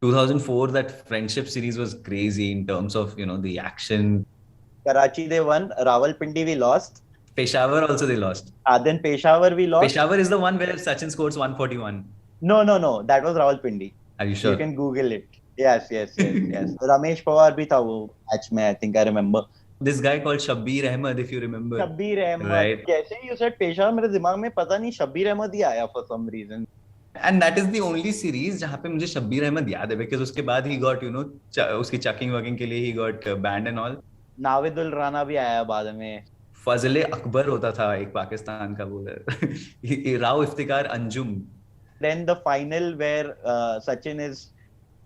2004, that friendship series was crazy in terms of, the action. Karachi they won, Rawalpindi we lost. Peshawar also they lost. Then Peshawar we lost. Peshawar is the one where Sachin scores 141. No. That was Rawalpindi. Are you sure? You can Google it. Yes. Ramesh Pawar bhi tha wo match mein, I think I remember. This guy called Shabbir Ahmed, if you remember. Shabbir Ahmed. Right. Kaise you said Peshawar, mere dimag mein pata nahi Shabbir Ahmed hi aaya for some reason. And that is the only series जहाँ पे मुझे शब्बीर अहमद याद है, because उसके बाद he got, उसकी chucking working के लिए he got banned and all. नाविदुल Rana भी आया बाद में. फजले अकबर होता था एक पाकिस्तान का bowler. Rao Iftikhar Anjum. Then the final where Sachin is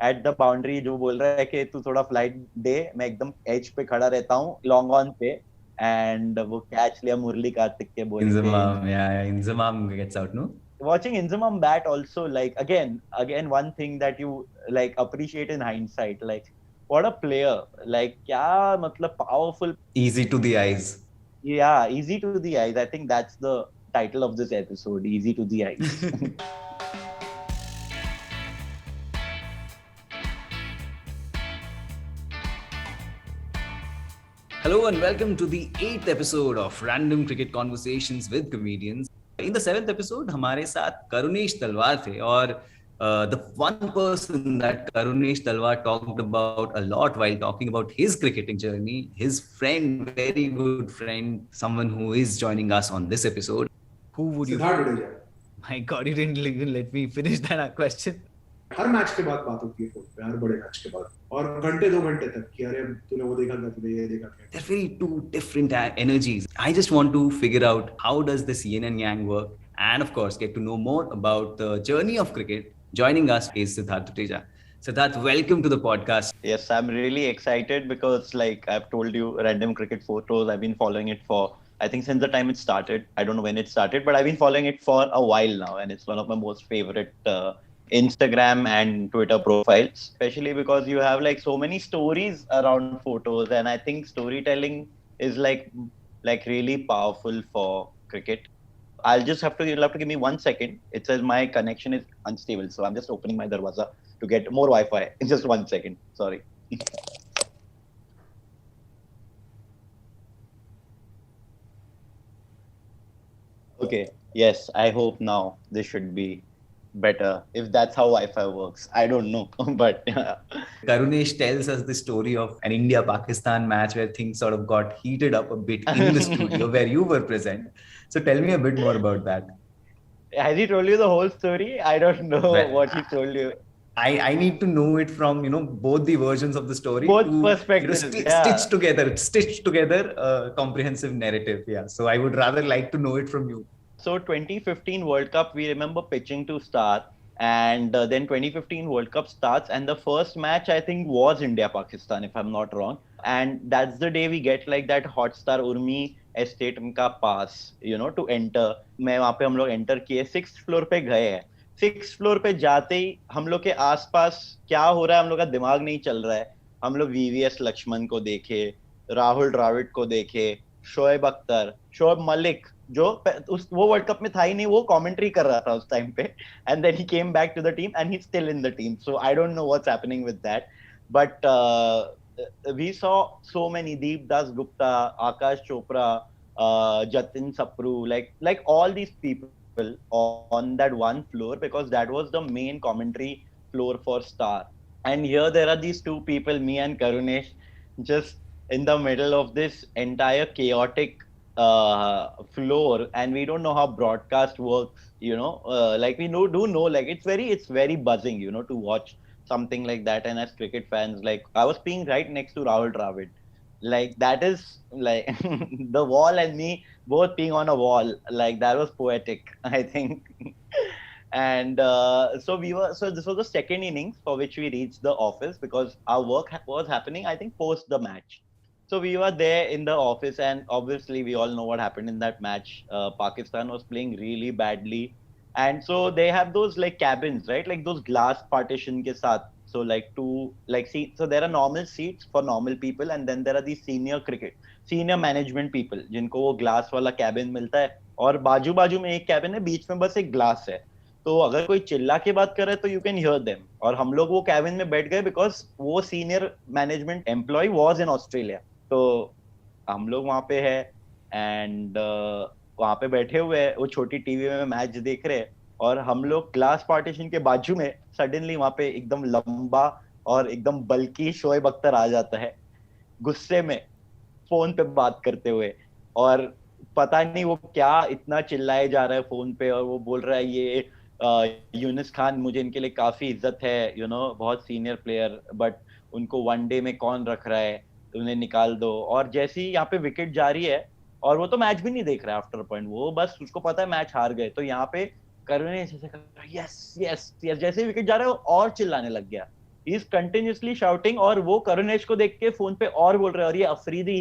at the boundary, जो बोल रहा है कि तू थोड़ा फ्लाइट दे, मैं एकदम एज पे खड़ा रहता हूँ लॉन्ग ऑन पे, and वो कैच लिया मुरली कार्तिक के बॉल पे. Inzamam gets out, no? Watching Inzamam bat also, like again one thing that you like appreciate in hindsight, like what a player, like kya matlab powerful, easy to the eyes. Yeah, easy to the eyes. I think that's the title of this episode, easy to the eyes. Hello and welcome to the 8th episode of Random Cricket Conversations with Comedians. In the 7th episode, हमारे साथ करुणेश तलवार थे, और the one person that Karunesh Talwar talked about a lot while talking about his cricketing journey, his friend, very good friend, someone who is joining us on this episode. Who would you? Siddharth Dudeja. My God, you didn't even let me finish that question. Her match के बाद बात होती है phone पे, हर बड़े match के बाद, और घंटे 2 घंटे तक कि अरे तूने वो देखा क्या, तूने ये देखा क्या. They're very two different energies. I just want to figure out how does this yin and yang work, and of course get to know more about the journey of cricket. Joining us is Siddharth Dudeja. Siddharth, welcome to the podcast. Yes, I'm really excited because, like I've told you, Random Cricket Photos, I've been following it for, I think since the time it started. I don't know when it started, but I've been following it for a while now, and it's one of my most favorite Instagram and Twitter profiles, especially because you have like so many stories around photos, and I think storytelling is like really powerful for cricket. You'll have to give me 1 second. It says my connection is unstable, so I'm just opening my darwaza to get more Wi-Fi. In just 1 second. Sorry. Okay. Yes, I hope now this should be better, if that's how Wi-Fi works. I don't know, but Karunesh tells us the story of an India-Pakistan match where things sort of got heated up a bit in the studio where you were present. So tell me a bit more about that. Has he told you the whole story? I don't know what he told you. I need to know it from, both the versions of the story. Both perspectives. Stitch together a comprehensive narrative. Yeah. So I would rather like to know it from you. So 2015 World Cup, we remember pitching to start, and then 2015 World Cup starts, and the first match I think was India-Pakistan, if I'm not wrong. And that's the day we get like that Hotstar Urmi estate का pass, to enter. मैं वहाँ पे हम लोग enter किए, 6th floor पे गए हैं. 6th floor पे जाते ही हम लोग के आसपास क्या हो रहा है हम लोग का दिमाग नहीं चल रहा है. हम लोग VVS लक्ष्मण को देखे, राहुल द्रविड़ को देखे, शोएब अख्तर, शोएब मलिक, जो वो वर्ल्ड कप में था ही नहीं, वो कमेंट्री कर रहा था उस टाइम पे, and then he came back to the team and he still in the team. So I don't know what's happening with that, but we saw so many, Deepdas Gupta, Akash Chopra, Jatin Sapru, like all these people on that one floor, because that was the main commentary floor for Star. And here there are these two people, me and Karunesh, just in the middle of this entire chaotic floor, and we don't know how broadcast works, like we do know, like it's very buzzing, to watch something like that. And as cricket fans, like I was being right next to Rahul Dravid, like that is like the wall and me both being on a wall, like that was poetic, I think. And so this was the second innings for which we reached the office, because our work was happening, I think, post the match. So we were there in the office, and obviously we all know what happened in that match. Pakistan was playing really badly, and so they have those like cabins, right? Like those glass partition ke saath. So like so there are normal seats for normal people, and then there are these senior management people, जिनको वो glass वाला cabin मिलता है, और बाजू में एक cabin है, बीच में बस एक glass है. तो अगर कोई चिल्ला के बात करे तो यू कैन हियर देम. और हम लोग वो कैबिन में बैठ गए बिकॉज वो senior management employee was in Australia. तो हम लोग वहां पे है एंड वहां पे बैठे हुए हैं, वो छोटी टीवी में मैच देख रहे हैं और हम लोग ग्लास पार्टीशन के बाजू में सडनली वहां पे एकदम लंबा और एकदम बल्कि शोएब अख्तर आ जाता है गुस्से में फोन पे बात करते हुए. और पता नहीं वो क्या इतना चिल्लाए जा रहा है फोन पे और वो बोल रहा है ये यूनिस खान मुझे इनके लिए काफी इज्जत है बहुत सीनियर प्लेयर बट उनको वनडे में कौन रख रहा है उन्हें निकाल दो. और जैसे ही यहाँ पे विकेट जा रही है और वो तो मैच भी नहीं देख रहा है आफ्टर पॉइंट, वो बस उसको पता है मैच हार गए. तो यहाँ पे करुणेश ऐसे कर रहा है यस यस यस, जैसे ही विकेट जा रहा है और चिल्लाने लग गया. ही इज कंटिन्यूअसली शाउटिंग और वो करुणेश को देख के फोन पे और बोल रहे हैं और ये अफरीदी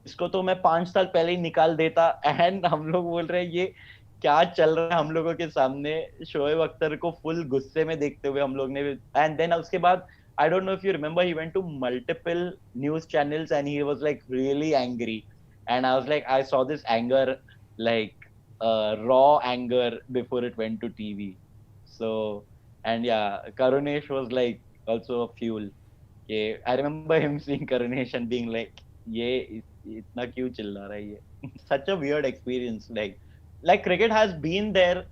इसको तो मैं 5 साल पहले ही निकाल देता. एंड हम लोग बोल रहे हैं ये क्या चल रहा है हम लोगों के सामने. शोएब अख्तर को फुल गुस्से में देखते हुए हम लोग ने. एंड देन उसके बाद I don't know if you remember, he went to multiple news channels and he was like really angry. And I was like, I saw this anger, like raw anger before it went to TV. So, and yeah, Karunesh was like also a fuel. Okay, I remember him seeing Karunesh and being like, ये इतना क्यों चिल्ला रहा है ये. Such a weird experience. Like cricket has been there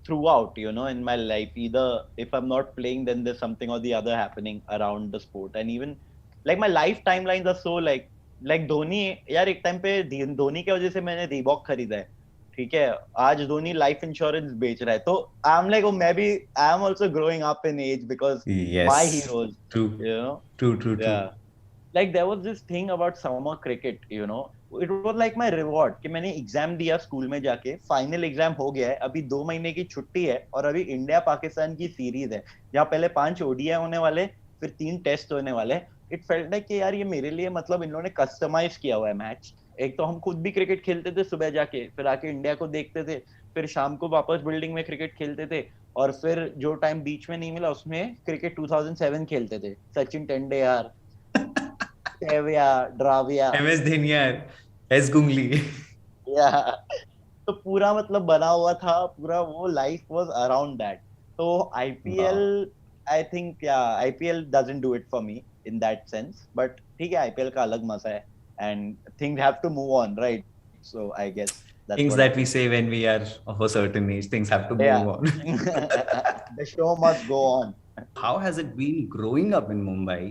throughout in my life. Either if I'm not playing then there's something or the other happening around the sport. And even like my life timelines are so like Dhoni यार एक time पे धोनी की वजह से मैंने Reebok खरीदा है, ठीक है. आज धोनी लाइफ इंश्योरेंस बेच रहा है. तो I am like maybe I am also growing up in age because my heroes. True. Yeah. Like there was this thing about summer cricket, it was like my reward कि मैंने exam दिया school में जाके, final exam हो गया है, अभी 2 महीने की छुट्टी है और अभी इंडिया पाकिस्तान की सीरीज है जहाँ पहले 5 ओडीआई होने वाले फिर 3 टेस्ट होने वाले. इट फेल्ट लाइक कि यार ये मेरे लिए मतलब इन लोगों ने कस्टमाइज किया हुआ है मैच. एक तो हम खुद भी क्रिकेट खेलते थे सुबह जाके, फिर आके इंडिया को देखते थे, फिर शाम को वापस बिल्डिंग में क्रिकेट खेलते थे और फिर जो टाइम बीच में नहीं मिला उसमें क्रिकेट 2007 खेलते थे. Sachin Tendulkar, Dravid, MS Dhoni, S Ganguly. तो पूरा मतलब बना हुआ था पूरा, वो लाइफ वाज अराउंड दैट. तो IPL I think IPL doesn't do it for me in that sense, but ठीक है आईपीएल का अलग मजा है and things have to move on, right? So I guess things that we say when we are of a certain age, things have to move on. The show must go on. How has it been growing up in Mumbai,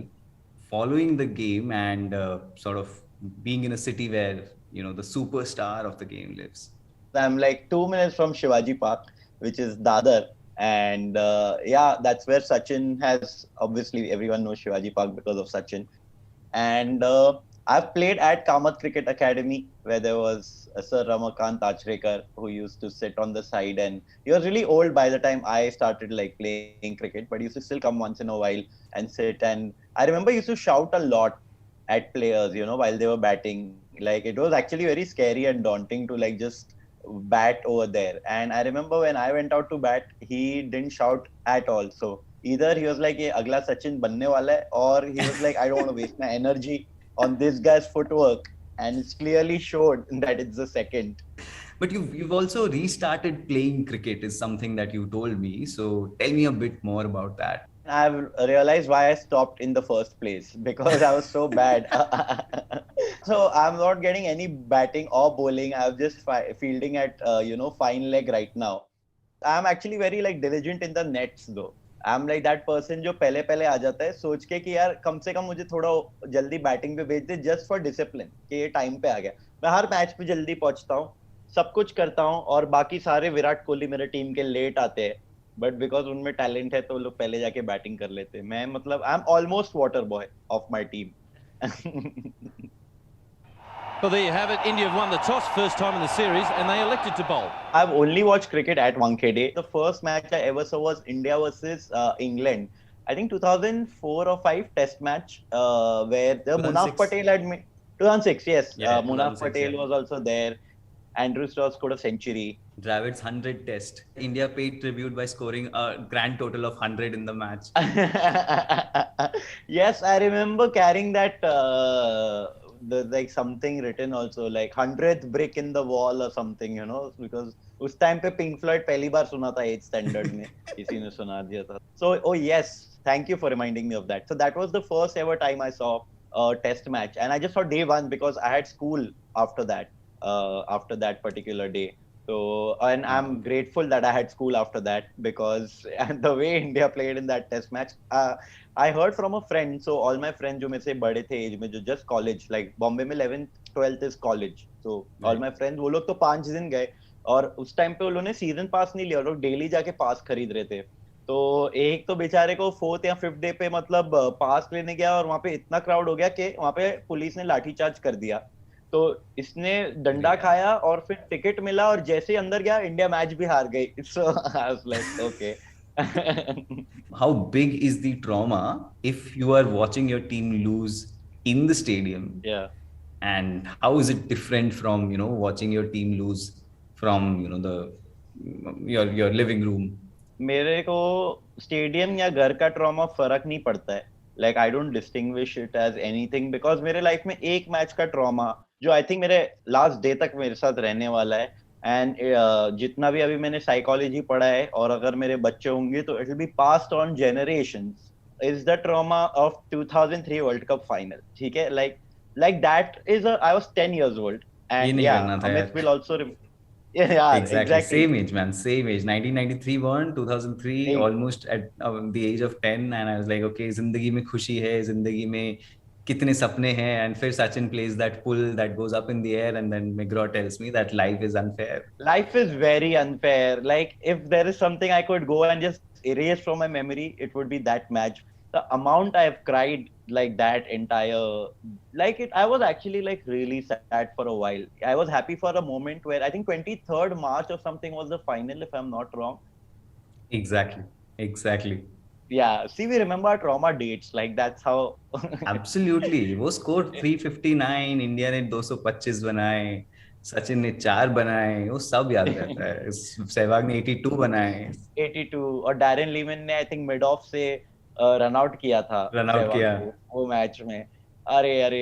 following the game and sort of being in a city where the superstar of the game lives? I'm like 2 minutes from Shivaji Park, which is Dadar, and that's where Sachin has, obviously everyone knows Shivaji Park because of Sachin. And I've played at Kamath Cricket Academy where there was Sir Ramakant Achrekar who used to sit on the side, and he was really old by the time I started like playing cricket, but he used to still come once in a while and sit. And I remember he used to shout a lot at players, while they were batting. Like it was actually very scary and daunting to like just bat over there. And I remember when I went out to bat, he didn't shout at all. So either he was like, "Ye agla Sachin banne wala hai," or he was like, "I don't want to waste my energy on this guy's footwork," and it's clearly showed that it's the second. But you've also restarted playing cricket is something that you told me. So tell me a bit more about that. I've realized why I stopped in the first place, because I was so bad. So I'm not getting any batting or bowling. I'm just fielding at fine leg right now. I'm actually very like diligent in the nets though. I'm like that person जो पहले आ जाता है सोच के कि यार कम से कम मुझे थोड़ा जल्दी बैटिंग पे भेज दे, जस्ट फॉर डिसिप्लिन कि ये टाइम पे आ गया. मैं हर मैच पे जल्दी पहुंचता हूँ, सब कुछ करता हूँ, और बाकी सारे विराट कोहली मेरे टीम के लेट आते हैं, बट बिकॉज उनमें टैलेंट है तो वो लोग पहले जाके बैटिंग कर लेते हैं. मैं मतलब I am almost water boy of my team. Well, there you have it. India have won the toss first time in the series and they elected to bowl. I've only watched cricket at Wankhede. The first match I ever saw was India versus England. I think 2004 or 5 test match where the Munaf Patel had made 2006, yes. Yeah, Munaf Patel was also there. Andrew Strauss scored a century. Dravid's 100 test. India paid tribute by scoring a grand total of 100 in the match. Yes, I remember carrying that like something written also like 100th brick in the wall or something, because उस time पे pink Floyd पहली बार सुना था 8th standard में, किसी ने सुना दिया था. So oh yes, thank you for reminding me of that. So that was the first ever time I saw a test match, and I just saw day one because I had school after that particular day. So, and I'm grateful that I had school after that, because and the way India played in that test match, I heard from a friend. So all my friends जो मेरे से बड़े थे as में, जो just college, like Bombay में 11th 12th is college, so all my friends, वो लोग तो 5 दिन गए, और उस टाइम पे उन्होंने सीजन पास नहीं लिया, लोग डेली जाके पास खरीद रहे थे. तो एक तो बेचारे को 4th या 5th डे पे मतलब पास लेने गया, और वहां पे इतना क्राउड हो गया कि वहां पे पुलिस ने लाठीचार्ज कर दिया. तो इसने डंडा खाया और फिर टिकट मिला, और जैसे ही अंदर गया इंडिया मैच भी हार गई. So I was like okay. How big is the trauma if you are watching your team lose in the stadium? Yeah. And how is it different from, watching your team lose from, your living room? मेरे को stadium या घर का trauma फर्क नहीं पड़ता है. Like I don't distinguish it as anything, because मेरे लाइफ में एक मैच का ट्रॉमा जो आई थिंक मेरे लास्ट डे तक मेरे साथ रहने वाला है. एंड जितना भी अभी मैंने साइकोलॉजी पढ़ा है, और अगर मेरे बच्चे होंगे तो it will be passed on generations, is the trauma of 2003 world cup final. ठीक है, like that is I was 10 years old, and yeah, Amit will also yeah, exactly. Same age, man, same age. 1993 born, 2003, almost at the age of 10, and I was like, okay, जिंदगी में खुशी है, जिंदगी में कितने सपने हैं. And फिर Sachin plays that pull that goes up in the air, and then McGraw tells me that life is unfair. Life is very unfair. Like, if there is something I could go and just erase from my memory, it would be that match. The amount I have cried, like that entire, like it, I was actually like really sad for a while. I was happy for a moment where I think 23rd March or something was the final, if I'm not wrong. Exactly. Yeah, see, we remember our trauma dates, like that's how. Absolutely. वो score 359, India ने 225 बनाए, सचिन ने 4 बनाए, वो सब याद रहता है. सहवाग ने 82 बनाए. 82, और डैरेन लीमन ने आई थिंक मिड ऑफ से रन आउट किया था, वो मैच में. अरे यार,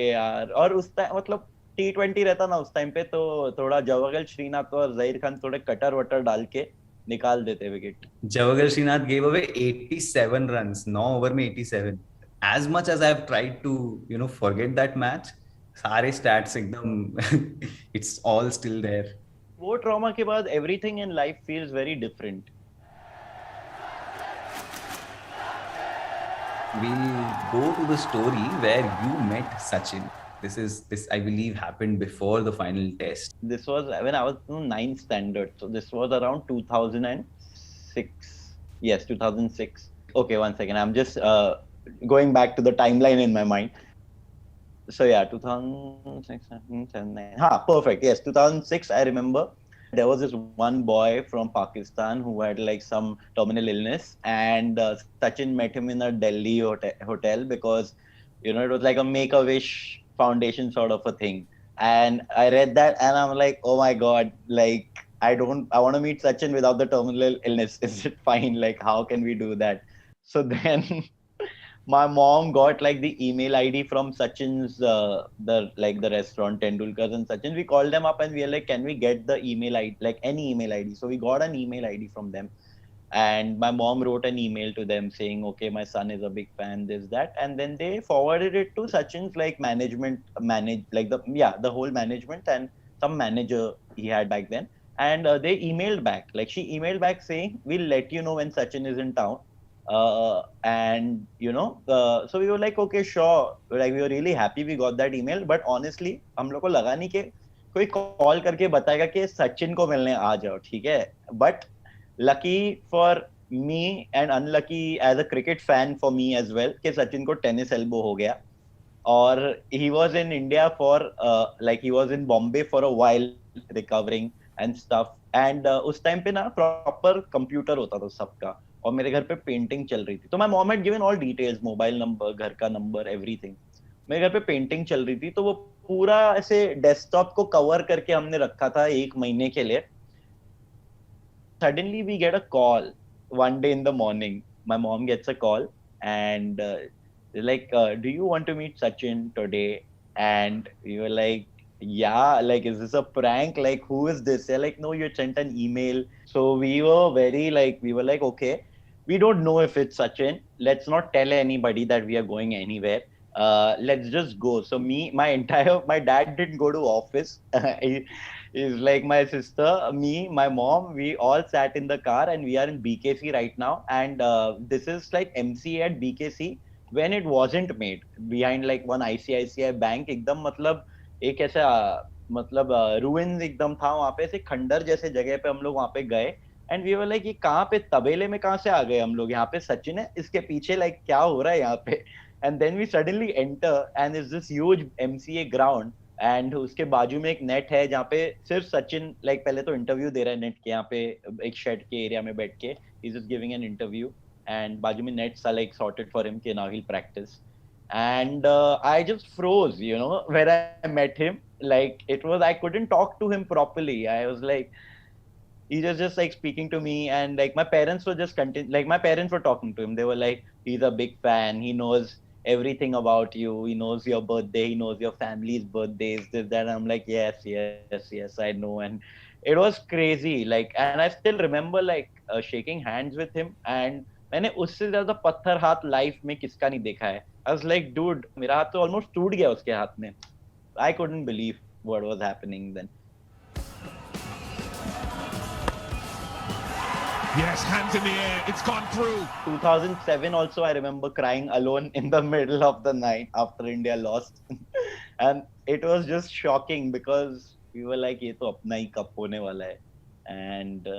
और उस टाइम मतलब T20 रहता ना उस टाइम पे, तो थोड़ा जवागल श्रीनाथ और जहीर खान थोड़े कटर वटर डाल के निकाल देते wicket. Javagal Srinath gave away 87 runs, 9 over में 87. As much as I have tried to, forget that match, सारे stats एकदम it's all still there. वो ट्रॉमा के बाद everything in life feels very different. We'll go to the story where you met Sachin. This I believe happened before the final test. This was when I was in 9th standard. So this was around 2006. Yes, 2006. Okay, one second. I'm just going back to the timeline in my mind. So yeah, 2006, 2007, 9. Perfect. Yes, 2006. I remember there was this one boy from Pakistan who had like some terminal illness, and Sachin met him in a Delhi hotel because, it was like a Make-A-Wish Foundation sort of a thing. And I read that and I'm like, oh my God, like, I want to meet Sachin without the terminal illness. Is it fine? Like, how can we do that? So then my mom got like the email ID from Sachin's, the restaurant, Tendulkar's and Sachin. We called them up and we were like, can we get the email ID, like any email ID? So we got an email ID from them. And my mom wrote an email to them saying, okay, my son is a big fan, this, that. And then they forwarded it to Sachin's like the whole management and some manager he had back then. And they emailed back, like she emailed back saying, we'll let you know when Sachin is in town. So we were like, okay, sure. Like, we were really happy we got that email. But honestly, हम लोग को लगा नहीं कि कोई call करके बताएगा कि सचिन को मिलने आ जाओ, ठीक है? But lucky for me and unlucky as a cricket fan for me as well, कि सचिन को tennis elbow हो गया. और he was in India for he was in Bombay for a while recovering and stuff. And उस time पे ना proper computer होता था सबका. और मेरे घर पे पेंटिंग चल रही थी, तो my mom had given all details, mobile number, घर का नंबर, एवरीथिंग. मेरे घर पे पेंटिंग चल रही थी, तो वो पूरा ऐसे डेस्कटॉप को कवर करके हमने रखा था 1 महीने के लिए. Suddenly we get a call one day in the morning. My mom gets a call and like, do you want to meet Sachin today? And we were like, yeah, like, is this a prank? Like, who is this? They're like, no, you sent an email. So we were very like, we were like, okay, we don't know if it's Sachin. Let's not tell anybody that we are going anywhere. Let's just go. So my dad didn't go to office. He's like my sister, me, my mom, we all sat in the car and we are in BKC right now. And this is like MCA at BKC when it wasn't made behind like one ICICI bank. एकदम मतलब एक ऐसा मतलब ruins एकदम था वहां पे, ऐसे खंडर जैसे जगह पे हम लोग वहां पे गए एंड वी वर लाइक ये कहाँ पे तबेले में कहाँ से आ गए हम लोग, यहाँ पे सचिन है इसके पीछे, लाइक क्या हो रहा है यहाँ पे. And then we suddenly enter and is this huge MCA ground and उसके बाजू में एक नेट है जहाँ पे सिर्फ सचिन लाइक पहले तो इंटरव्यू दे रहा है नेट के यहाँ पे एक शेड के एरिया में बैठ के, he is giving an interview and बाजू में nets are like sorted for him कि now he will practice. And I just froze, you know, when I met him. Like, it was, I couldn't talk to him properly. I was like, he was just like speaking to me, and like my parents were just like my parents were talking to him. They were like, he's a big fan, he knows everything about you, he knows your birthday, he knows your family's birthdays, this, that. I'm like, yes, I know. And it was crazy, like, and I still remember like shaking hands with him. And मैंने उससे ज्यादा पत्थर हाथ life में किसका नहीं देखा है. I was like, dude, मेरा हाथ तो almost टूट गया उसके हाथ में. I couldn't believe what was happening then. Yes, hands in the air, it's gone through. 2007 also, I remember crying alone in the middle of the night after India lost. And it was just shocking because we were like, ये तो अपना ही cup होने वाला है. And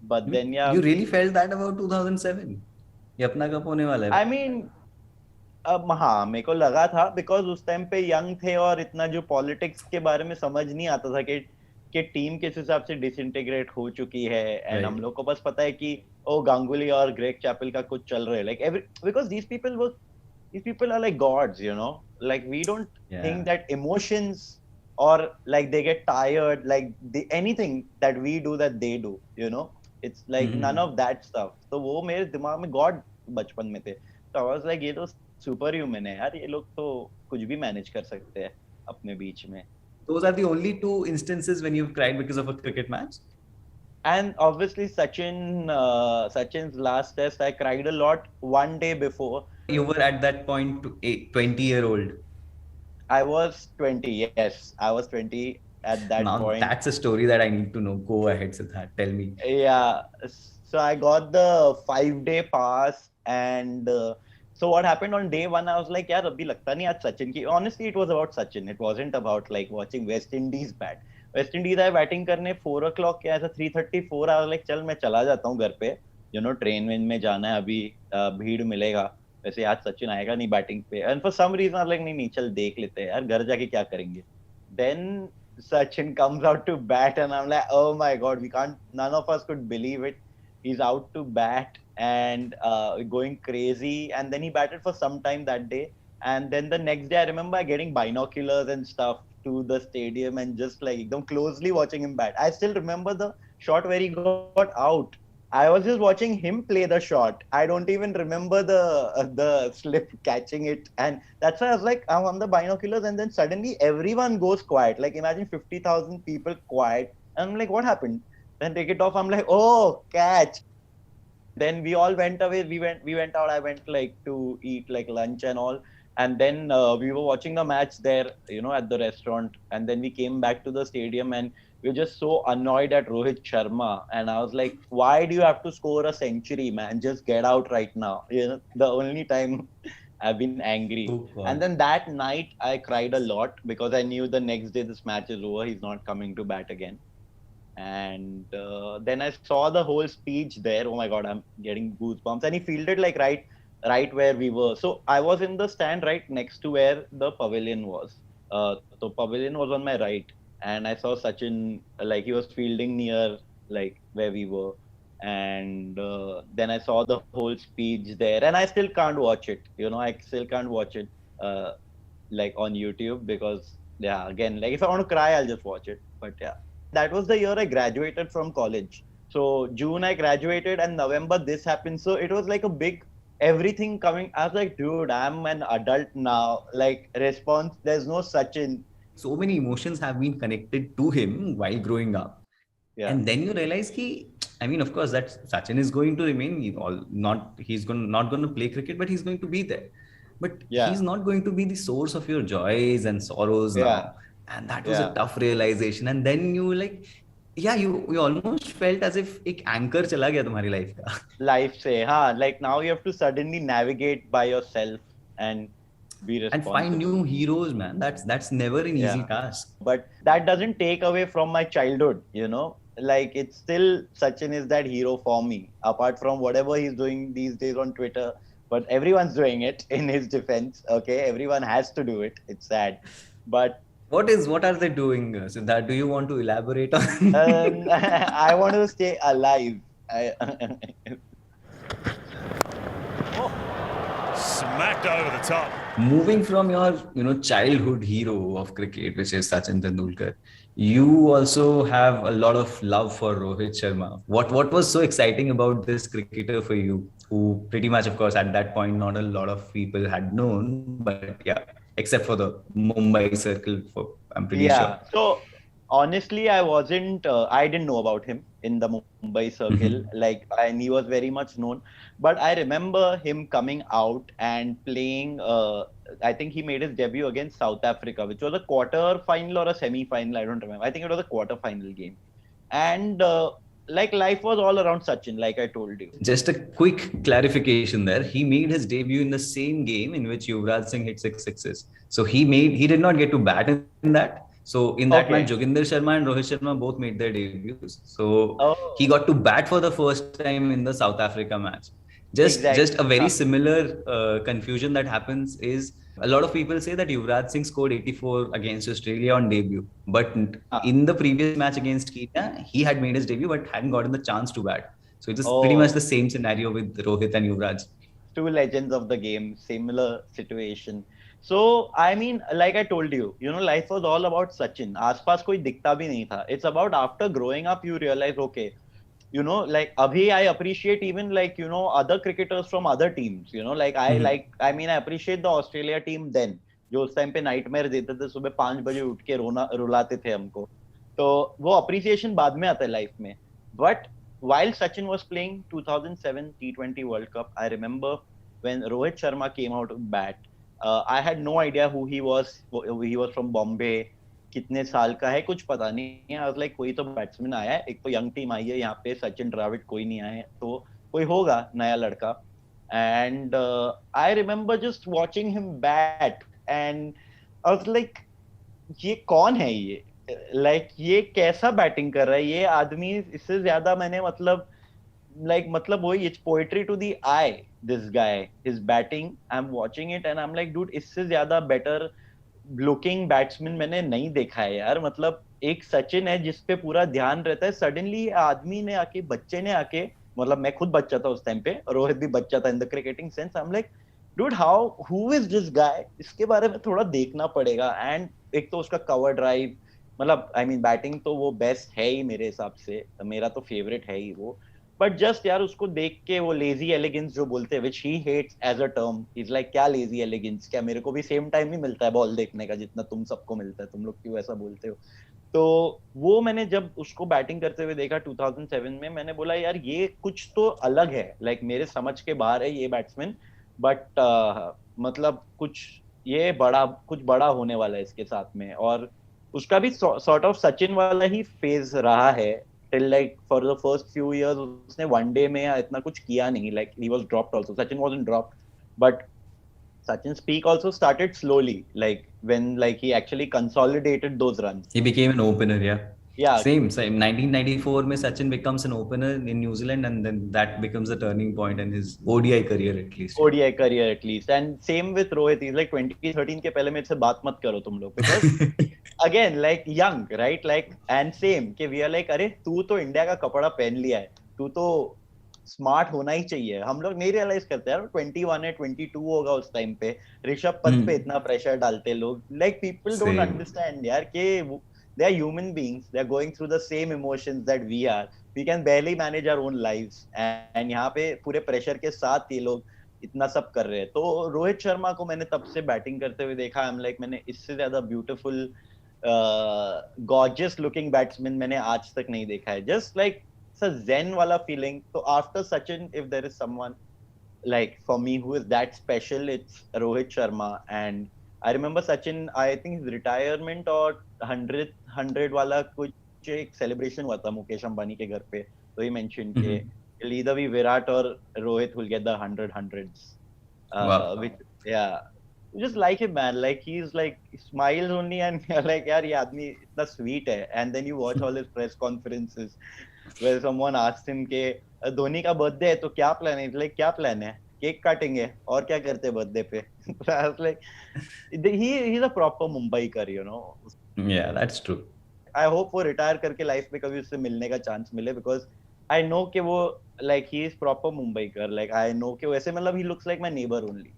but then yeah. You really felt that about 2007? ये अपना cup होने वाला है. I mean, अब हाँ मेरे को लगा था बिकॉज उस टाइम पे यंग थे और इतना जो पॉलिटिक्स के बारे में समझ नहीं आता था कि टीम किस हिसाब से डिसइंटीग्रेट हो चुकी है. एंड हम लोग को बस पता है कि ओ गांगुली और ग्रेग चैपल का कुछ चल रहा है, like every because these people are like gods, you know, like we don't think that emotions or like they get tired, like anything that we do that they do, you know, it's like none of that stuff. तो वो मेरे दिमाग में God बचपन में थे. तो I was like, ये तो सुपर ह्यूमन है यार, ये लोग तो कुछ भी मैनेज कर सकते हैं अपने बीच में. Those are the only two instances when you've cried because of a cricket match? And obviously Sachin's last test, I cried a lot one day before. You were at that point 20-year-old. I was 20, yes. I was 20 at that point. That's a story that I need to know. Go ahead, Siddharth. Tell me. Yeah. So I got the 5-day pass and so what happened on day one, I was like, yaar, abhi lagta nahi aaj Sachin ki. Honestly, it was about Sachin. It wasn't about like watching West Indies bat. West Indies आए batting करने 4 o'clock या ऐसा 3:34. I was like, चल मैं चला जाता हूँ घर पे. You know, ट्रेन में जाना है अभी, भीड़ मिलेगा. वैसे आज सचिन आएगा नहीं बैटिंग पे. And for some reason I was like, नहीं चल देख लेते हैं यार, घर जाके क्या करेंगे. Then Sachin comes out to bat and I'm like, oh my god, none of us could believe it. He's out to bat and going crazy, and then he batted for some time that day. And then the next day I remember getting binoculars and stuff to the stadium and just like them closely watching him bat. I still remember the shot where he got out. I was just watching him play the shot. I don't even remember the slip catching it, and that's why I was like, I'm on the binoculars, and then suddenly everyone goes quiet. Like imagine 50,000 people quiet, and I'm like, what happened? Then take it off. I'm like, oh, catch. Then we all went away. We went out. I went like to eat like lunch and all. And then we were watching the match there, you know, at the restaurant. And then we came back to the stadium and we were just so annoyed at Rohit Sharma. And I was like, why do you have to score a century, man? Just get out right now. You know, the only time I've been angry. Oh, and then that night I cried a lot because I knew the next day this match is over. He's not coming to bat again. And then I saw the whole speech there. Oh my God, I'm getting goosebumps. And he fielded like right where we were. So I was in the stand right next to where the pavilion was. The pavilion was on my right. And I saw Sachin, like he was fielding near like where we were. And then I saw the whole speech there. And I still can't watch it. You know, I still can't watch it like on YouTube because, yeah, again, like if I want to cry, I'll just watch it. But yeah. That was the year I graduated from college. So June I graduated and November this happened. So it was like a big everything coming. I was like, dude, I'm an adult now. Like response, there's no Sachin. so many emotions have been connected to him while growing up. Yeah. And then you realize ki, I mean, of course, that Sachin is going to remain not going to play cricket, but he's going to be there. But Yeah. he's not going to be the source of your joys and sorrows now. Yeah. And that was a Yeah. tough realization. And then you like, yeah, you almost felt as if एक anchor चला गया तुम्हारी life का. Life से, हाँ, like now you have to suddenly navigate by yourself and be And responsible. find new heroes, man. That's never an easy task. But that doesn't take away from my childhood, you know. Like it's still Sachin is that hero for me. Apart from whatever he's doing these days on Twitter, but everyone's doing it in his defense. Okay, everyone has to do it. It's sad, but What are they doing, Siddharth? Do you want to elaborate on? I want to stay alive. Smacked over the top. Moving from your childhood hero of cricket, which is Sachin Tendulkar, you also have a lot of love for Rohit Sharma. What was so exciting about this cricketer for you, who pretty much, of course, at that point not a lot of people had known, but yeah, except for the Mumbai circle, I'm pretty sure. So honestly, I didn't know about him in the Mumbai circle. And he was very much known. But I remember him coming out and playing, I think he made his debut against South Africa, which was a quarter final or a semi-final, I don't remember. I think it was a quarter final game. And life was all around Sachin, like I told you. Just a quick clarification there. He made his debut in the same game in which Yuvraj Singh hit 6 sixes. So he did not get to bat in that. So in that match, Joginder Sharma and Rohit Sharma both made their debuts. So he got to bat for the first time in the South Africa match. Just a very similar confusion that happens is a lot of people say that Yuvraj Singh scored 84 against Australia on debut, but in the previous match against Kenya, he had made his debut but hadn't gotten the chance to bat. So it is pretty much the same scenario with Rohit and Yuvraj. Two legends of the game, similar situation. So I mean, like I told you, life was all about Sachin. आसपास कोई दिखता भी नहीं था. It's about after growing up, you realize, okay, abhi I appreciate even other cricketers from other teams. I appreciate the Australia team then. जो उस time पे nightmare देते थे, सुबह 5 बजे उठ के रुलाते थे हमको. तो वो appreciation बाद में आता है लाइफ में. But while Sachin was playing 2007 T20 World Cup, I remember when Rohit Sharma came out of bat. I had no idea who he was. He was from Bombay. कितने साल का है कुछ पता नहीं. I was like, कोई तो batsman आया है, एक तो यंग टीम आई है यहाँ पे, सचिन द्रविड़ कोई नहीं आया है, तो कोई होगा नया लड़का. And I remember just watching him bat and I was like, ये कौन है ये? ये कैसा बैटिंग कर रहा है ये आदमी? इससे ज्यादा मैंने मतलब वही, it's poetry to the eye. This guy, his batting, I'm watching it and I'm like, dude, इससे ज्यादा better looking batsman मैंने नहीं देखा है यार. मतलब एक सचिन है जिसपे पूरा ध्यान रहता है, सडनली आदमी ने आके, बच्चे ने आके, मतलब मैं खुद बच्चा था उस टाइम पे, रोहित भी बच्चा था in the cricketing sense. I am like, dude, who is this guy? इसके बारे में थोड़ा देखना पड़ेगा. एंड एक तो उसका कवर ड्राइव, मतलब आई मीन बैटिंग तो वो बेस्ट है ही मेरे हिसाब से, मेरा तो फेवरेट है ही वो. बट जस्ट यार उसको देख के वो लेजी एलिगेंस जो बोलते हैं, which he hates as a term, he's like, क्या लेजी एलिगेंस? क्या मेरे को भी सेम टाइम ही मिलता है बॉल देखने का जितना तुम सबको मिलता है, तुम लोग क्यों ऐसा बोलते हो? तो वो मैंने जब उसको बैटिंग करते हुए देखा 2007 में, मैंने बोला यार ये कुछ तो अलग है, मेरे समझ के बाहर है ये बैट्समैन. बट मतलब कुछ बड़ा होने वाला है इसके साथ में. और उसका भी सॉर्ट ऑफ सचिन वाला ही फेज रहा है till for the first few years. उसने वनडे में इतना कुछ किया नहीं, he was dropped also. Sachin wasn't dropped, but Sachin's peak also started slowly, when he actually consolidated those runs. He became an opener, yeah. Yeah. Same. 1994 में Sachin becomes an opener in New Zealand, and then that becomes a turning point in his ODI career at least. ODI career at least. And same with Rohit. He's 2013 के पहले मेरे से बात मत करो तुम लोग, because again young, right? And same कि we are अरे तू तो इंडिया का कपड़ा पहन लिया है, तू तो स्मार्ट होना ही चाहिए. हम लोग नहीं रियलाइज करते यार 21 है, 22 होगा उस टाइम पे, ऋषभ पंत पे इतना प्रेशर डालते लोग. People don't understand यार कि they are human beings, they are going through the same emotions that we are. We can barely manage our own lives, and यहाँ पे पूरे प्रेशर के साथ ये लोग इतना सब कर रहे हैं. तो रोहित शर्मा को मैंने तब से बैटिंग करते हुए देखा. I'm like, मैंने इससे ज्यादा ब्यूटीफुल gorgeous looking batsman मैंने आज तक नहीं देखा है. Just like it's a zen वाला feeling. So after Sachin, if there is someone like for me who is that special, it's Rohit Sharma. And I remember Sachin, I think his retirement or 100 वाला कुछ एक celebration हुआ था मुकेश अंबानी के घर पे. So he mentioned कि it'll either be Virat or Rohit who'll get the 100 hundreds. Wow. Which, yeah. You just like him, man. Like he's like he smiles only, and you're like, यार ये आदमी इतना sweet है. And then you watch all his press conferences where someone asked him कि धोनी का birthday है तो क्या प्लान है? Like क्या प्लान है? केक काटेंगे और क्या करते हैं बर्थडे पे? I was like, he's a proper Mumbaiker, you know. Yeah, that's true. I hope वो retire करके life में कभी उससे मिलने का chance मिले, because I know कि वो like he is proper Mumbaiker. Like I know कि वैसे मतलब he looks like my neighbor only.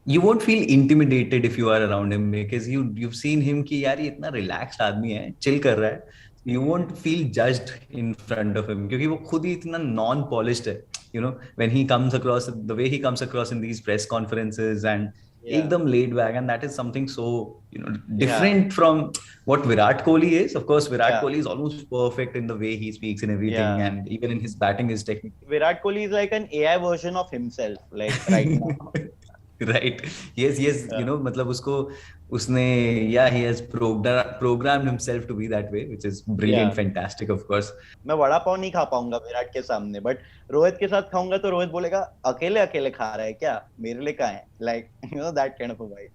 You won't feel intimidated if you are around him because you've seen him कि यार ये इतना relaxed आदमी है, chill कर रहा है. You won't feel judged in front of him क्योंकि वो खुद ही इतना non-polished है. You know, when he comes across, the way he comes across in these press conferences and एकदम laid back, and that is something so, you know, different from what Virat Kohli is. Of course, Virat Kohli is almost perfect in the way he speaks and everything, and even in his batting, his technique. Virat Kohli is like an AI version of himself, like right now. Right. Yes. You know, मतलब उसको उसने he has programmed himself to be that way, which is brilliant, fantastic, of course. मैं वड़ा पाव नहीं खा पाऊंगा विराट के सामने, but Rohit के साथ खाऊंगा तो रोहित बोलेगा अकेले अकेले खा रहा है क्या, मेरे लिए कहाँ है, like you know, that kind of a vibe.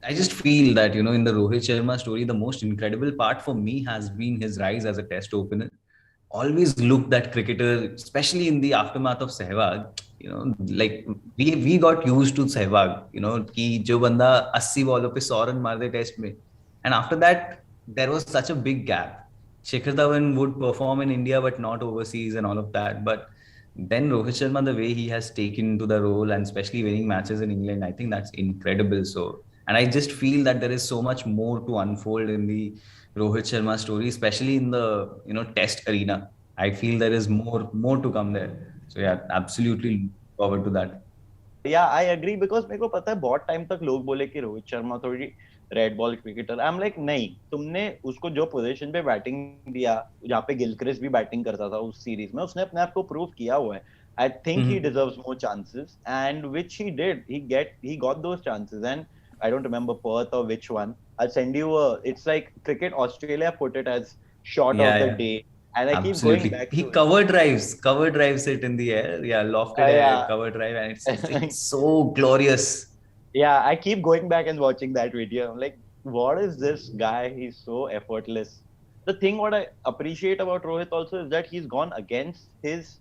I just feel that, you know, in the Rohit Sharma story, the most incredible part for me has been his rise as a test opener. Always looked that cricketer, especially in the aftermath of Sehwag, you know, like we got used to Sehwag, you know, कि जो बंदा 80 बॉलों पे 100 run मार दे test में, and after that there was such a big gap. Shikhar Dhawan would perform in India but not overseas and all of that, but then Rohit Sharma, the way he has taken to the role and especially winning matches in England, I think that's incredible. So, and I just feel that there is so much more to unfold in the Rohit Sharma story, especially in the, you know, test arena. I feel there is more to come there. So yeah, absolutely look forward to that. Yeah, I agree, because मेरे को पता है बहुत time तक लोग बोले कि रोहित शर्मा थोड़ी red ball cricketer. I am like नहीं, तुमने उसको जो पोजीशन पे बैटिंग दिया, जहाँ पे गिलक्रिस्ट भी बैटिंग करता था उस सीरीज में, उसने अपने आप को प्रूव किया हुआ है. I think he deserves more chances, and which he did. He got those chances, and I don't remember Perth or which one. I'll send you it's like Cricket Australia put it as shot of the day. And I keep going back to cover drives it in the air. Yeah, lofted air, cover drive, and it's so glorious. Yeah, I keep going back and watching that video. I'm like, what is this guy? He's so effortless. The thing what I appreciate about Rohit also is that he's gone against his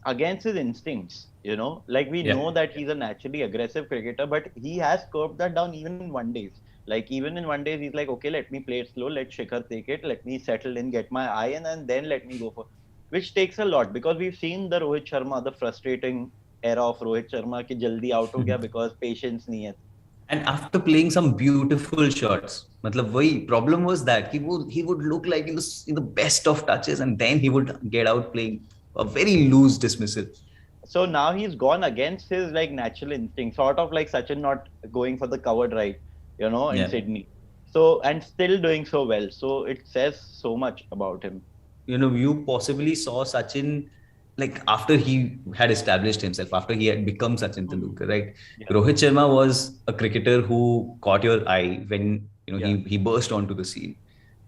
instincts, you know, like we know that he's a naturally aggressive cricketer, but he has curbed that down even in one days. Like even in one day, he's like, okay, let me play it slow, let Shikhar take it, let me settle in, get my eye, and then let me go for, which takes a lot, because we've seen the Rohit Sharma, the frustrating era of Rohit Sharma ki jaldi out ho gaya because patience nahi hai. And after playing some beautiful shots, matlab wahi problem was that he would look like in the best of touches, and then he would get out playing a very loose dismissal. So now he's gone against his like natural instinct, sort of like Sachin not going for the cover drive, you know, in Sydney. So, and still doing so well. So it says so much about him. You know, you possibly saw Sachin like after he had established himself, after he had become Sachin Tendulkar, right? Yeah. Rohit Sharma was a cricketer who caught your eye when, you know, he burst onto the scene.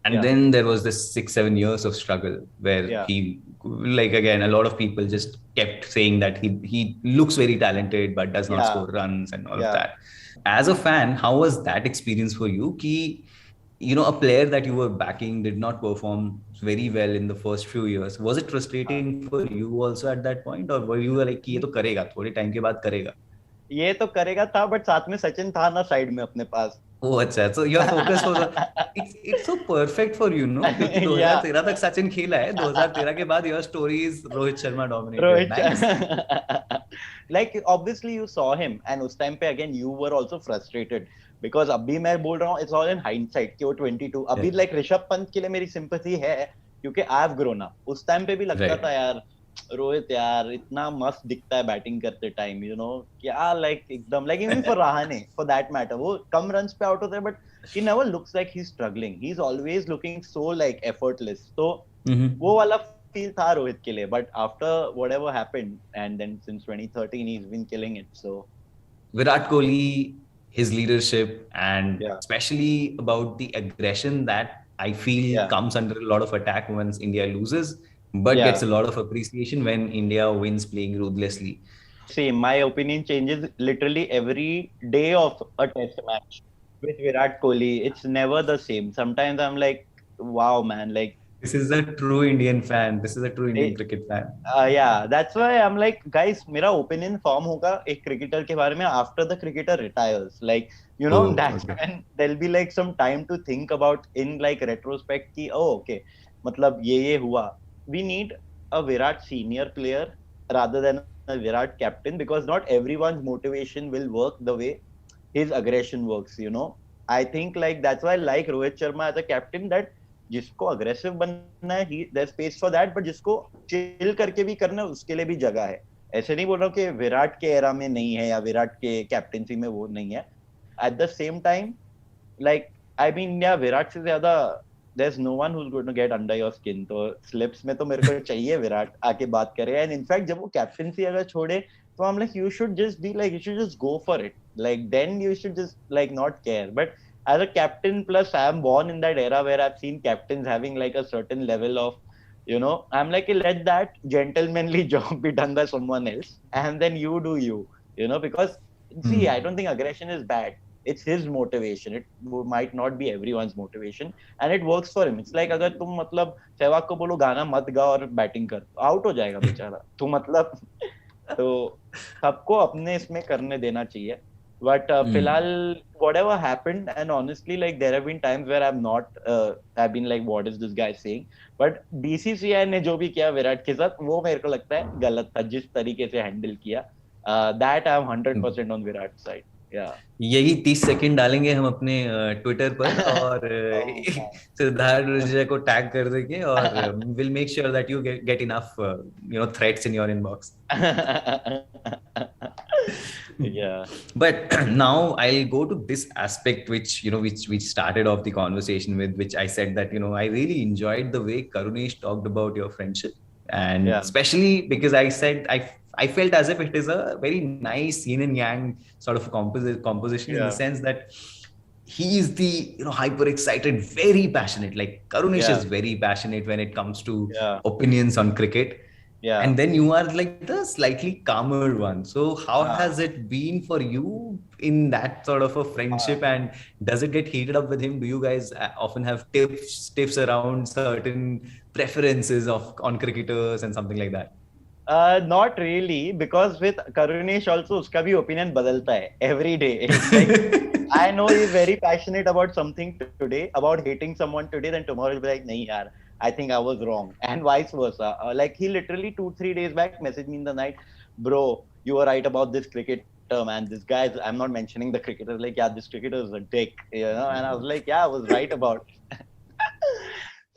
And then there was this 6-7 years of struggle where he, like again, a lot of people just kept saying that he looks very talented but does not score runs and all of that. As a fan, how was that experience for you? Ki, you know, a player that you were backing did not perform very well in the first few years. Was it frustrating for you also at that point, or were you like, ये तो करेगा, थोड़े time के बाद करेगा? ये तो करेगा था, but साथ में सचिन था ना साइड में अपने पास. Oh, अच्छा. So your focus was it's so perfect for you, no? क्योंकि 2013 तक सचिन खेला है. 2013 के बाद your story is Rohit Sharma dominated. Nice. Like obviously you saw him, and उस time पे again you were also frustrated because अभी मैं बोल रहा हूँ it's all in hindsight कि वो 22. अभी like ऋषभ पंत के लिए मेरी sympathy है क्योंकि I have grown up. उस time पे भी लगता था यार रोहित यार इतना मस्त दिखता है बैटिंग करते टाइम, क्या लाइक एकदम like even for Rahane for that matter, वो कम रन्स पे आउट होता है but he never looks like he's struggling. He's always looking so like effortless. So वो वाला feel था रोहित के लिए, but after whatever happened and then since 2013 he's been killing it. So Virat Kohli, his leadership, and Yeah. especially about the aggression that I feel Yeah. comes under a lot of attack once India loses, but Yeah. gets a lot of appreciation when India wins playing ruthlessly. see, my opinion changes literally every day of a test match with Virat Kohli. It's never the same. Sometimes I'm like, wow, man, like This is a true Indian fan. This is a true Indian cricket fan. yeah, that's why I'm like, guys, मेरा opinion form होगा एक cricketer के बारे में after the cricketer retires. Like, Oh, that's okay. when there'll be like some time to think about in like retrospect कि oh, okay, मतलब ये हुआ. We need a Virat senior player rather than a Virat captain because not everyone's motivation will work the way his aggression works, I think like that's why I like Rohit Sharma as a captain, that जिसको aggressive बनना है there space for that, but जिसको chill करके भी करना है उसके लिए भी जगह है. ऐसे नहीं बोल रहा हूँ कि विराट के एरा में नहीं है या विराट के कैप्टेंसी में वो नहीं है. At the same time like I mean या विराट से ज्यादा there is no one who is going to get under your skin. तो स्लिप्स में तो मेरे को चाहिए विराट आके बात करे. एंड इनफैक्ट जब वो कैप्टेंसी अगर छोड़े तो I am like you should just be like you should just go for it, like then you should just like not care. But as a captain, plus I am born in that era where I've seen captains having like a certain level of, I'm like, let that gentlemanly job be done by someone else and then you do you, because see, I don't think aggression is bad. It's his motivation. It might not be everyone's motivation and it works for him. It's like अगर तुम मतलब सहवाग को बोलो गाना मत गा और batting कर, आउट हो जाएगा बेचारा. तो मतलब तो सबको अपने इसमें करने देना चाहिए. But फिलहाल whatever happened, and honestly like there have been times where I've been like what is this guy saying, but BCCI ने जो भी किया विराट के साथ वो मेरे को लगता है गलत था जिस तरीके से हैंडल किया. That I am 100% on Virat side. Yeah. यही 30 सेकंड डालेंगे हम अपने ट्विटर पर और सिद्धार्थ दुडेजा को टैग कर देंगे और will make sure that you get enough threads in your inbox. Yeah. But now I'll go to this aspect which we started off the conversation with, which I said that I really enjoyed the way Karunesh talked about your friendship, and especially because I said I felt as if it is a very nice yin and yang sort of composition in the sense that he is the hyper excited, very passionate. Like Karunesh is very passionate when it comes to opinions on cricket. Yeah. And then you are like the slightly calmer one. So how has it been for you in that sort of a friendship, and does it get heated up with him? Do you guys often have tips around certain preferences on cricketers and something like that? Not really, because with Karunesh also उसका भी opinion बदलता है every day. Like, I know he's very passionate about something today, about hating someone today, then tomorrow he'll be like नहीं यार, I think I was wrong, and vice versa. Like he literally 2-3 days back messaged me in the night, bro, you were right about this cricketer, man. This guy, I'm not mentioning the cricketer, like yeah, this cricketer is a dick, and I was like, yeah, I was right about it.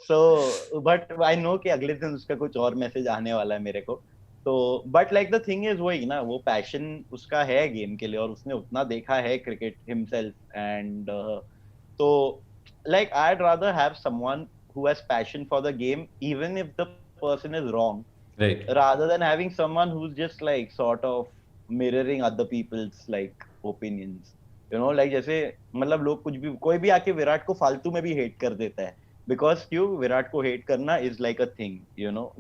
So, but I know कि अगले दिन उसका कुछ और message आने वाला है मेरे को. तो but like the thing is वही ना, वो पैशन उसका है गेम के लिए और उसने उतना देखा है क्रिकेट हिमसेल्फ. एंड तो like I'd rather have someone who has passion for the game even if the person is wrong, right, rather than having someone who's just like sort of mirroring other people's like opinions, like जैसे मतलब लोग कुछ भी कोई भी आके विराट को फालतू में भी हेट कर देता है, बिकॉज क्यों विराट को हेट करना इज लाइक अ थिंग,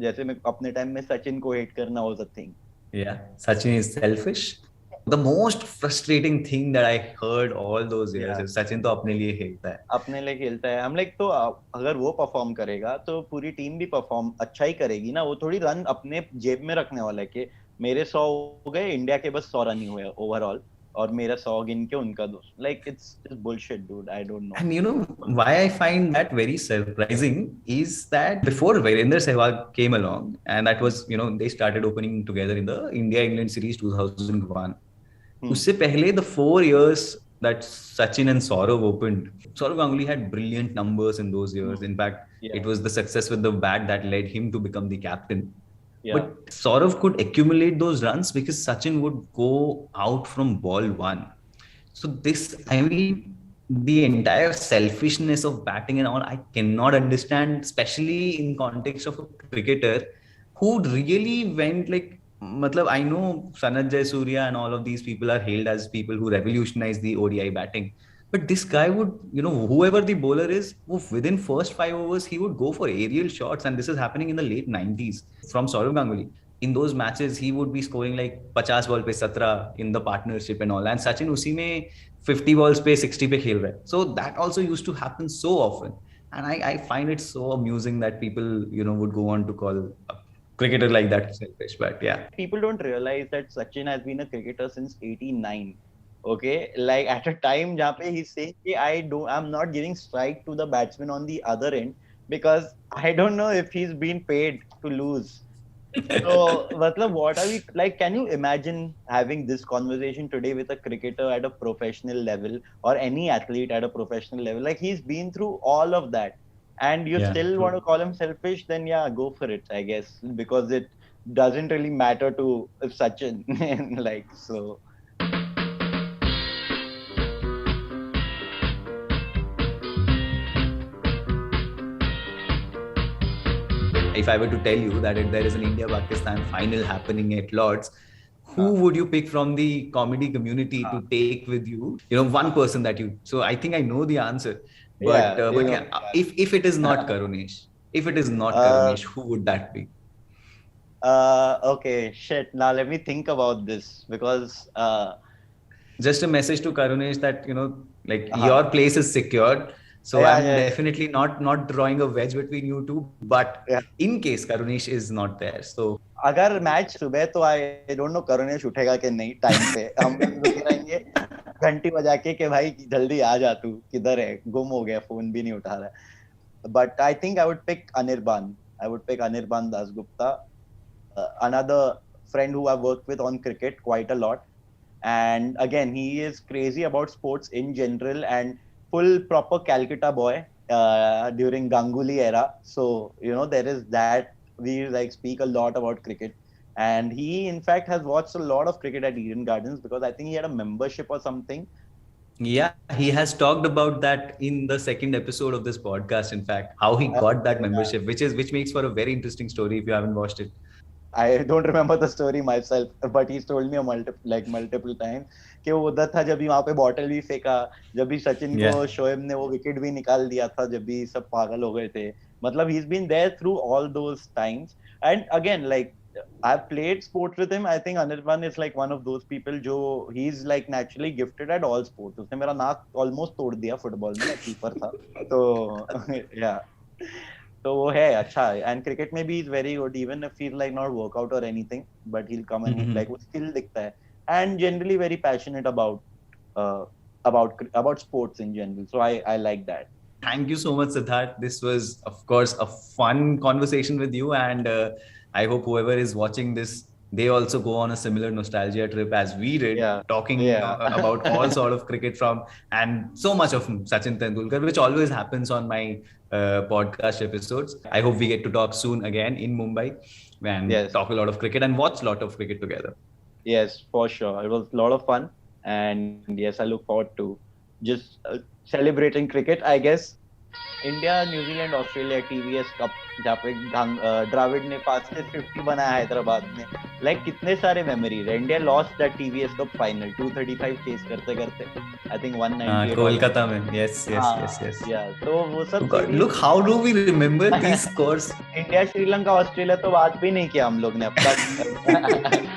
जैसे मैं अपने टाइम में सचिन को हेट करना was a thing. Yeah, Sachin is selfish. The most frustrating thing that I heard all those years is Sachin तो अपने लिए खेलता है. अपने लिए खेलता है. हम लाइक तो अगर वो परफॉर्म करेगा तो पूरी टीम भी परफॉर्म अच्छा ही करेगी ना. वो थोड़ी रन अपने जेब में रखने वाला है कि मेरे 100 हो गए, इंडिया के बस 100 रन ही हुए ओवरऑल और मेरा 100 गिन के उनका 2. Like it's just bullshit, dude. I don't know. And why I find that very surprising is that before Virender Sehwag came along, and that was they started opening together in the India-England series 2001. उससे पहले the 4 years that Sachin and Saurav opened, Saurav Ganguly had brilliant numbers in those years. In fact, it was the success with the bat that led him to become the captain. But Saurav could accumulate those runs because Sachin would go out from ball one. So this, I mean, the entire selfishness of batting and all, I cannot understand, especially in context of a cricketer who really went like, matlab, I know Sanat Jayasuriya and all of these people are hailed as people who revolutionized the ODI batting. But this guy would, whoever the bowler is, within first 5 overs, he would go for aerial shots. And this is happening in the late 90s from Saurav Ganguly. In those matches, he would be scoring like 50 ball pe 17 in the partnership and all. And Sachin usi mein 50 balls pe 60 pe khel raha hai. So that also used to happen so often. And I find it so amusing that people, would go on to call a cricketer like that selfish. But yeah. People don't realize that Sachin has been a cricketer since 89. Okay, like at a time jahan pe he's saying I'm not giving strike to the batsman on the other end because I don't know if he's been paid to lose. So, matlab, what are we like? Can you imagine having this conversation today with a cricketer at a professional level or any athlete at a professional level? Like he's been through all of that, and you still want to call him selfish? Then yeah, go for it, I guess, because it doesn't really matter to Sachin, like so. If I were to tell you that if there is an India-Pakistan final happening at Lords, who would you pick from the comedy community to take with you? One person that you. So I think I know the answer. But if it is not Karunesh, who would that be? Okay, shit. Now let me think about this because. Just a message to Karunesh that your place is secured. So I'm definitely not drawing a wedge between you two, but in case Karunesh is not there, so अगर match सुबह तो I don't know Karunesh उठेगा कि नहीं time पे हम रुके रहेंगे घंटी बजा के भाई जल्दी आ जा तू किधर है गुम हो गया फोन भी नहीं उठा रहा है but I think I would pick Anirban Dasgupta, another friend who I've worked with on cricket quite a lot, and again he is crazy about sports in general and full proper Calcutta boy during Ganguly era. So, there is that. We like speak a lot about cricket. And he, in fact, has watched a lot of cricket at Eden Gardens because I think he had a membership or something. Yeah, he has talked about that in the second episode of this podcast, in fact, how he got that membership, which makes for a very interesting story if you haven't watched it. I don't remember the story myself, but he's told me multiple times कि वो उधर था जब भी वहाँ पे bottle भी फेंका, जब भी सचिन को शोएब ने वो विकेट भी निकाल दिया था, जब भी सब पागल हो गए थे. मतलब he's been there through all those times. And again, like I've played sports with him. I think Anirban is like one of those people जो he's like naturally gifted at all sports. उसने मेरा नाक almost तोड़ दिया football में, keeper था. तो yeah. तो वो है अच्छा and cricket में भी is very good even if he's like not workout or anything but he'll come and like वो skill दिखता है and generally very passionate about sports in general, so I like that. Thank you so much, Siddharth. This was of course a fun conversation with you, and I hope whoever is watching this, they also go on a similar nostalgia trip as we did, talking about all sort of cricket from and so much of Sachin Tendulkar, which always happens on my podcast episodes. I hope we get to talk soon again in Mumbai and talk a lot of cricket and watch a lot of cricket together. Yes, for sure. It was a lot of fun, and yes, I look forward to just celebrating cricket, I guess. India New Zealand Australia TVS cup जहाँ पे द्रविड़ ने fastest 50 बनाया हैदराबाद में, like कितने सारे memories है. India lost that TVS cup final 235 chase करते करते आई थिंक 198 कोलकाता में. यस या तो वो सब look how do we remember these scores. India Sri Lanka Australia तो बात भी नहीं किया हम लोग ने अब तक.